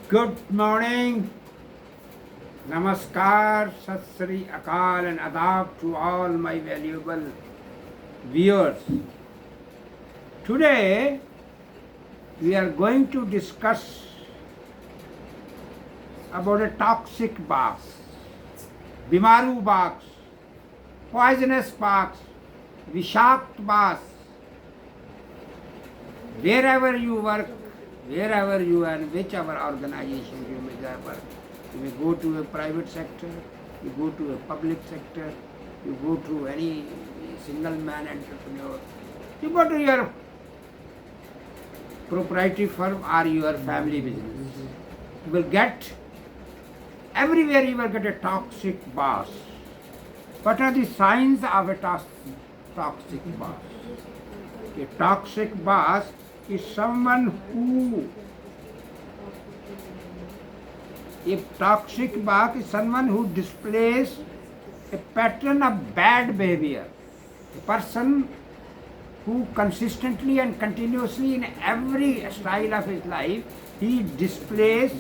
Good morning, Namaskar, Sat Sri Akal and Adab to all my valuable viewers. Today we are going to discuss about a toxic box, Bimaru box, poisonous box, Vishakt box. Wherever you work, wherever you are, whichever organization you may work, you may go to a private sector, you go to a public sector, you go to any single man entrepreneur, you go to your proprietary firm or your family business. You will get, everywhere you will get a toxic boss. What are the signs of a toxic boss? A toxic boss is someone who, a toxic boss is someone who displays a pattern of bad behavior. A person who consistently and continuously in every style of his life, he displays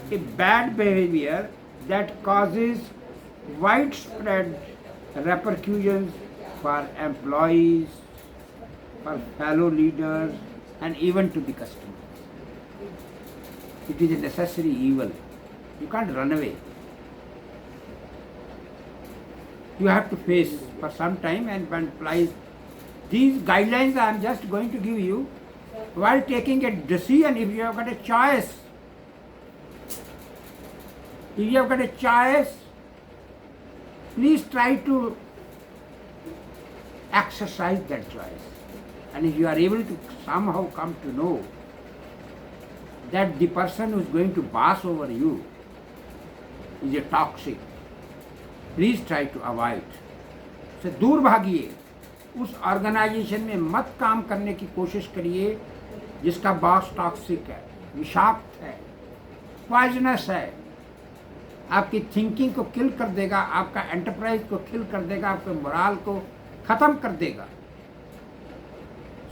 a bad behavior that causes widespread repercussions for employees, for fellow leaders, and even to the customers. It is a necessary evil. You can't run away. You have to face for some time and apply these guidelines. I am just going to give you while taking a decision. If you have got a choice, please try to exercise that choice. And if you are able to somehow come to know that the person who is going to boss over you is a toxic, please try to avoid. से दूर भागिए, उस organisation में मत काम करने की कोशिश करिए जिसका बॉस टॉक्सिक है, विषाक्त है, पॉइजनस है, आपकी थिंकिंग को किल कर देगा, आपका एंटरप्राइज को किल कर देगा, आपके मोराल को खत्म कर देगा.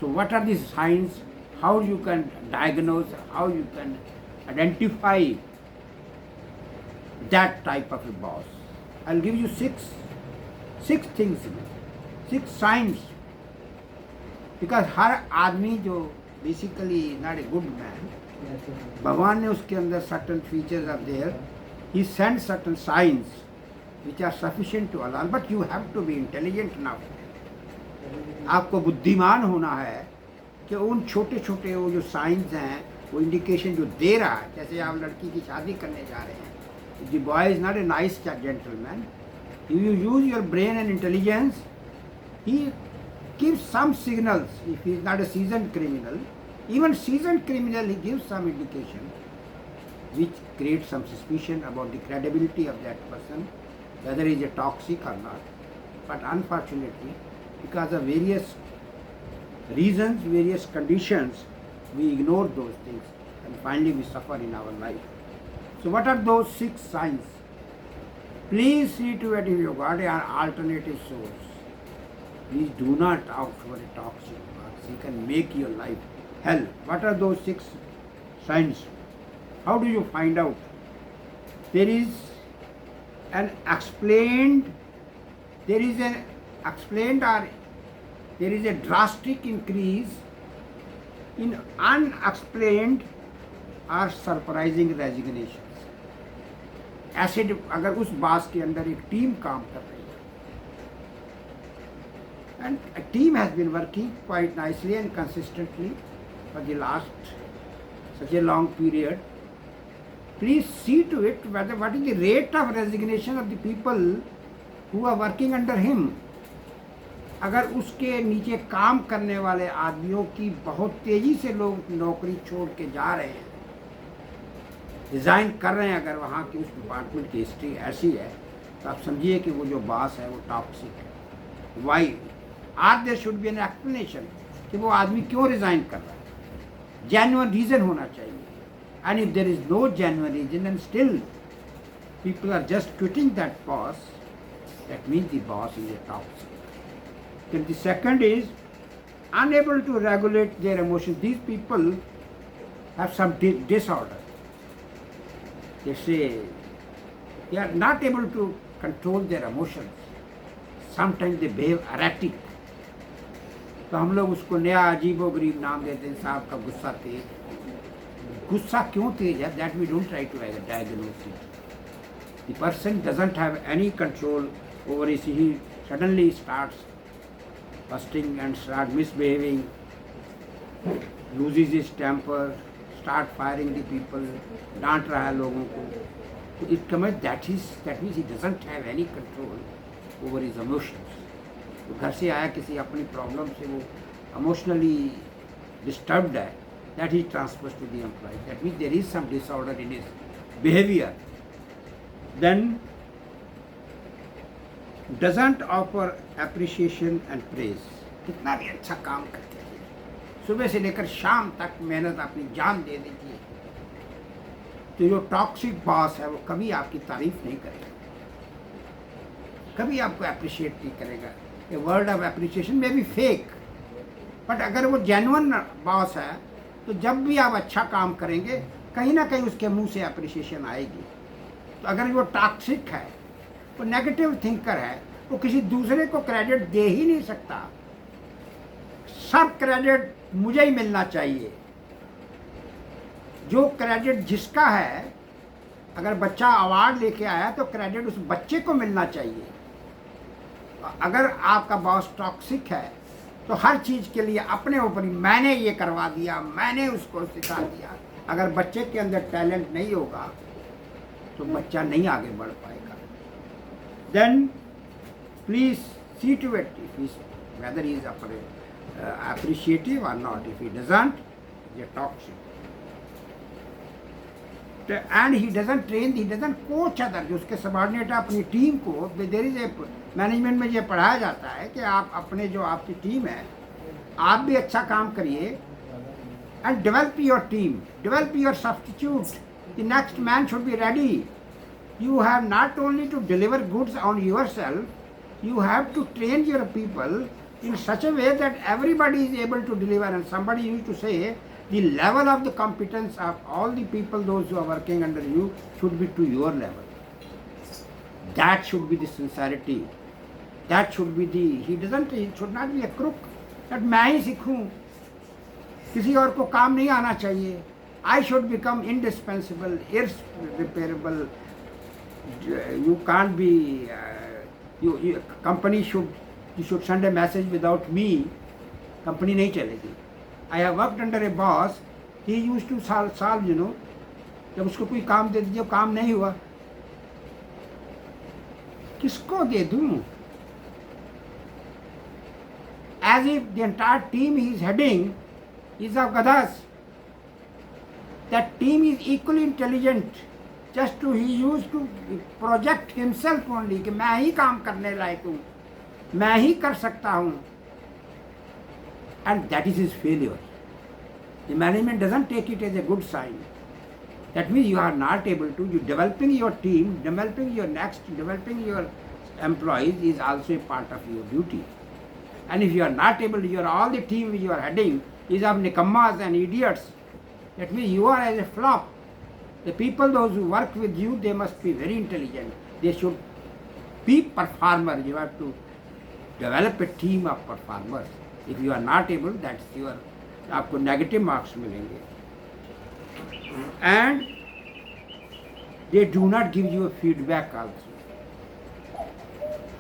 So what are the signs, how you can diagnose, how you can identify that type of a boss? I'll give you six things, 6 signs. Because हर आदमी जो basically not a good man, भगवान ने उसके अंदर certain features are there. He sends certain signs which are sufficient to allow, but you have to be intelligent enough. आपको बुद्धिमान होना है कि उन छोटे छोटे वो जो साइंस हैं, वो इंडिकेशन जो दे रहा है, जैसे आप लड़की की शादी करने जा रहे हैं, the boy is not a nice gentleman, you use your brain and intelligence, he gives some signals. If he is not a seasoned criminal, even seasoned criminal, he gives some indication which creates some suspicion about the credibility of that person, whether he is a toxic or not. But unfortunately, because of various reasons, various conditions, we ignore those things and finally we suffer in our life. So what are those 6 signs? Please see to it if you got an alternative source. Please do not opt for a toxic box. It can make your life hell. What are those 6 signs? How do you find out? There is an explained or there is a drastic increase in unexplained or surprising resignations. ऐसे अगर उस बास के अंदर एक team काम कर रही है, and a team has been working quite nicely and consistently for the last such a long period, please see to it whether what is the rate of resignation of the people who are working under him. अगर उसके नीचे काम करने वाले आदमियों की बहुत तेजी से लोग नौकरी छोड़ के जा रहे हैं, रिज़ाइन कर रहे हैं, अगर वहाँ की उस डिपार्टमेंट की हिस्ट्री ऐसी है, तो आप समझिए कि वो जो बॉस है वो टॉक्सिक है. Why are there should be an explanation कि वो आदमी क्यों रिज़ाइन कर रहा है. जेन्युइन रीज़न होना चाहिए. And if there is no genuine reason and still people are just quitting that boss, that means the boss is a toxic. Then the second is unable to regulate their emotions. These people have some disorder. they say they are not able to control their emotions. Sometimes they behave erratic. तो हम लोग उसको नया अजीबो गरीब नाम देते हैं, साहब का गुस्सा तेज। गुस्सा क्यों तेज है? That we don't try to diagnose it. The person doesn't have any control over his, he suddenly starts busting and start misbehaving, loses his temper, start firing the people, डांट रहा है लोगों को। तो it comes that means he doesn't have any control over his emotions. तो घर से आया किसी अपनी प्रॉब्लम से वो इमोशनली डिस्टर्ब्ड है, that he transfers to the employee. That means there is some disorder in his behavior. Then doesn't offer appreciation and praise. कितना भी अच्छा काम करते हैं, सुबह से लेकर शाम तक मेहनत अपनी जान दे देती है। तो जो टॉक्सिक बॉस है वो कभी आपकी तारीफ नहीं करेगा, कभी आपको अप्रिशिएट नहीं करेगा। ए वर्ड ऑफ अप्रिसिएशन में भी फेक, बट अगर वो जेन्युइन बॉस है तो जब भी आप अच्छा काम करेंगे कहीं ना कहीं उसके मुंह से अप्रिसिएशन आएगी। तो अगर वो टॉक्सिक है, वो नेगेटिव थिंकर है, वो किसी दूसरे को क्रेडिट दे ही नहीं सकता। सब क्रेडिट मुझे ही मिलना चाहिए। जो क्रेडिट जिसका है, अगर बच्चा अवार्ड लेके आया तो क्रेडिट उस बच्चे को मिलना चाहिए। अगर आपका बॉस टॉक्सिक है तो हर चीज़ के लिए अपने ऊपर ही मैंने ये करवा दिया, मैंने उसको सिखा दिया। अगर बच्चे के अंदर टैलेंट नहीं होगा तो बच्चा नहीं आगे बढ़ पाएगा। Then please see to it whether he is appreciative or not. If he doesn't, he is toxic. And he doesn't train, he doesn't coach other. जो उसके सबॉर्डिनेट अपनी टीम को, देयर इज ए मैनेजमेंट में ये पढ़ाया जाता है कि आप अपने जो आपकी टीम है, आप भी अच्छा काम करिए and develop your team, develop your substitute. The next man should be ready. You have not only to deliver goods on yourself, you have to train your people in such a way that everybody is able to deliver. And somebody used to say, the level of the competence of all the people, those who are working under you, should be to your level. That should be the sincerity. That should be the, he should not be a crook. That मैं ही सीखूं, किसी और को काम नहीं आना चाहिए. I should become indispensable, irreparable. You can't be, company should, you should send a message without me, company नहीं चलेगी. I have worked under a boss, he used to solve, जब उसको कोई काम दे दीजिए, काम नहीं हुआ, किसको दे दूं? As if the entire team he is heading is of gadhas. That team is equally intelligent. Just to he used to project himself only कि मैं ही काम करने लायक हूँ, मैं ही कर सकता हूँ, and that is his failure. The management doesn't take it as a good sign. That means you are not able to. You developing your team, developing your developing your employees is also a part of your duty. And if you are not able to, you are all the team you are heading is of nikammas and idiots. That means you are as a flop. The people, those who work with you, they must be very intelligent. They should be performers. You have to develop a team of performers. If you are not able, that's your, आपको negative marks मिलेंगे. And they do not give you a feedback also.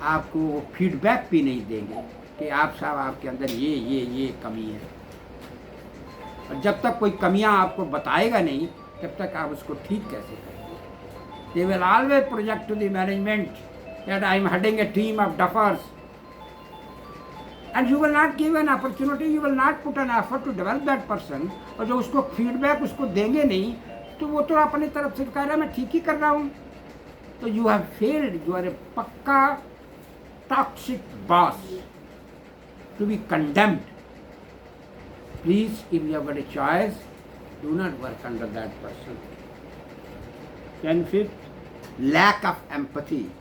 आपको feedback भी नहीं देंगे कि आप साहब आपके अंदर ये कमी है. और जब तक कोई कमियां आपको बताएगा नहीं, तब तक आप उसको ठीक कैसे करेंगे? They will always project to the management that I am heading a team of duffers. And you will not give an opportunity, you will not put an effort to develop that person. और जो उसको feedback उसको देंगे नहीं, तो वो तो अपनी तरफ से कह रहा है मैं ठीक ही कर रहा हूँ. तो you have failed, you are a पक्का toxic boss to be condemned. Please, if you have got a choice, do not work under that person. Then fifth, lack of empathy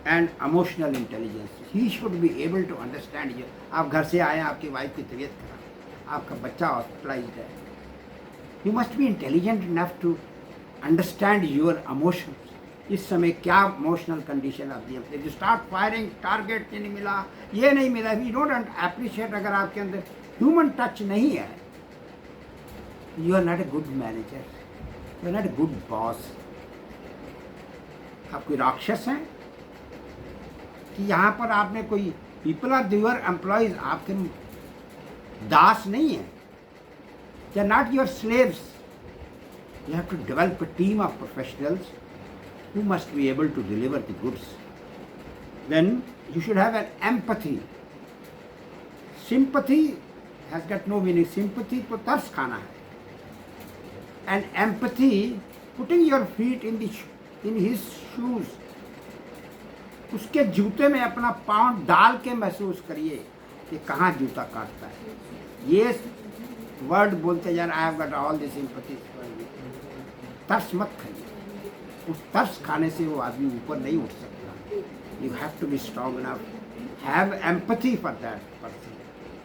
and emotional intelligence. He should be able to understand you. आप घर से आए, आपकी wife की तबीयत खराब, आपका बच्चा हॉस्पिटलाइज्ड है. You must be intelligent enough to understand your emotions. इस समय क्या इमोशनल कंडीशन आती है. यू स्टार्ट फायरिंग, टारगेट नहीं मिला, ये नहीं मिला, यू डोंट अप्रिशिएट. अगर आपके अंदर ह्यूमन टच नहीं है, you are not a good manager, you are not a good boss. आप कोई राक्षस हैं कि यहाँ पर आपने कोई पीपल आर योर एम्प्लॉयज, आपके दास नहीं है. They are not your slaves. You have to develop a team of professionals who must be able to deliver the goods. Then you should have an empathy. Sympathy has got no meaning. Sympathy तो तरस खाना है. And empathy, putting your feet in his shoes. उसके जूते में अपना पाँव डाल के महसूस करिए कि कहाँ जूता काटता है. ये वर्ड बोलते जाना, I have got all the sympathy. तरस मत खाइए. उस तरस खाने से वो आदमी ऊपर नहीं उठ सकता. You have to be strong enough, have empathy for that person,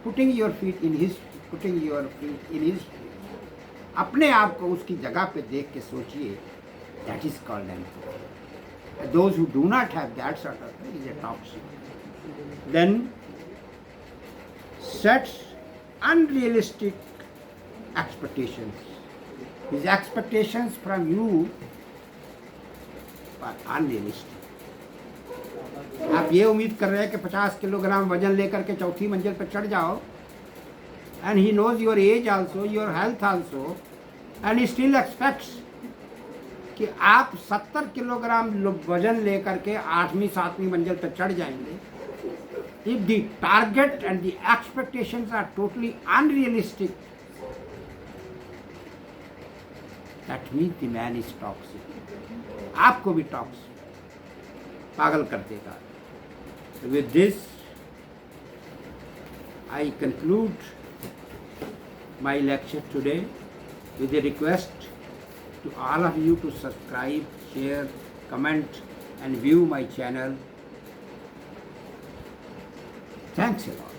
putting your feet in his. अपने आप को उसकी जगह पे देख के सोचिए. That is called empathy. Those who do not have that sort of is a toxic. Then sets unrealistic expectations. His expectations from you unrealistic. आप ये उम्मीद कर रहे हैं कि 50 किलोग्राम वजन लेकर के चौथी मंजिल पर चढ़ जाओ. And he knows your age also, your health also, and he still expects कि आप 70 किलोग्राम वजन लेकर के 8वीं 7वीं मंजिल पर चढ़ जाएंगे. If the target and the expectations are totally unrealistic, that means the man is toxic. आपको भी टॉक्स पागल कर देगा. With this I conclude my lecture today with a request to all of you to subscribe, share, comment and view my channel. Thanks a lot.